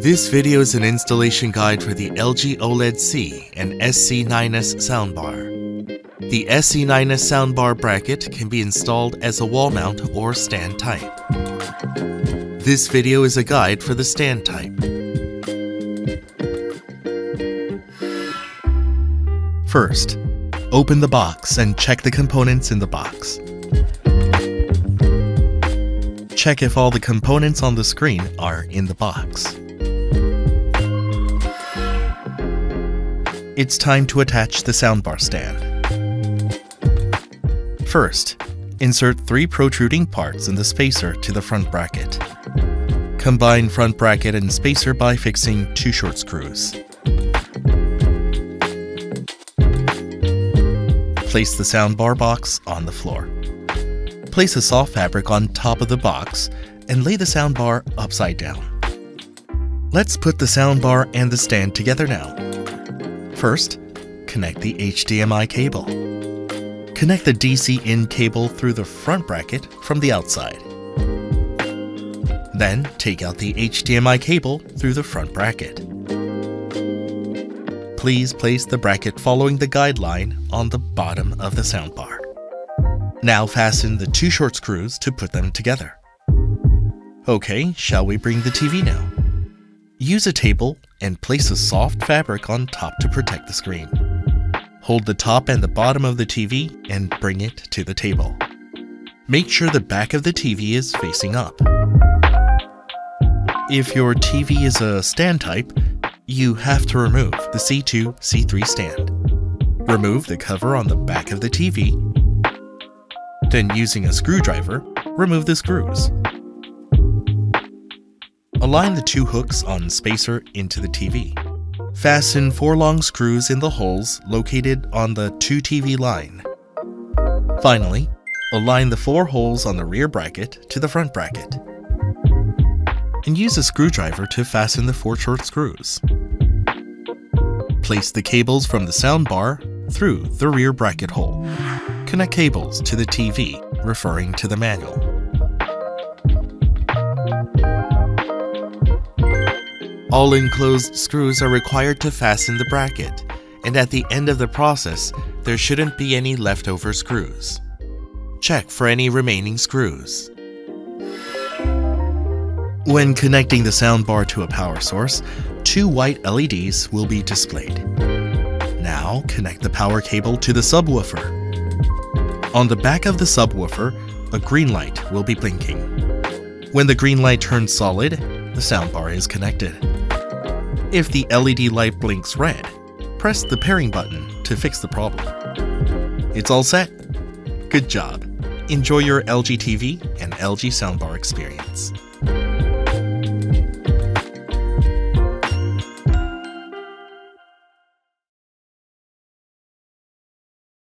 This video is an installation guide for the LG OLED C and SC9S soundbar. The SC9S soundbar bracket can be installed as a wall mount or stand type. This video is a guide for the stand type. First, open the box and check the components in the box. Check if all the components on the screen are in the box. It's time to attach the soundbar stand. First, insert 3 protruding parts in the spacer to the front bracket. Combine front bracket and spacer by fixing 2 short screws. Place the soundbar box on the floor. Place a soft fabric on top of the box and lay the soundbar upside down. Let's put the soundbar and the stand together now. First, connect the HDMI cable. Connect the DC in cable through the front bracket from the outside. Then, take out the HDMI cable through the front bracket. Please place the bracket following the guideline on the bottom of the soundbar. Now fasten the 2 short screws to put them together. Okay, shall we bring the TV now? Use a table and place a soft fabric on top to protect the screen. Hold the top and the bottom of the TV and bring it to the table. Make sure the back of the TV is facing up. If your TV is a stand type, you have to remove the C2, C3 stand. Remove the cover on the back of the TV. Then, using a screwdriver, remove the screws. Align the 2 hooks on spacer into the TV. Fasten 4 long screws in the holes located on the 2 TV line. Finally, align the 4 holes on the rear bracket to the front bracket. And use a screwdriver to fasten the 4 short screws. Place the cables from the soundbar through the rear bracket hole. Connect cables to the TV, referring to the manual. All enclosed screws are required to fasten the bracket, and at the end of the process, there shouldn't be any leftover screws. Check for any remaining screws. When connecting the soundbar to a power source, 2 white LEDs will be displayed. Now connect the power cable to the subwoofer. On the back of the subwoofer, a green light will be blinking. When the green light turns solid, the soundbar is connected. If the LED light blinks red, press the pairing button to fix the problem. It's all set. Good job. Enjoy your LG TV and LG soundbar experience.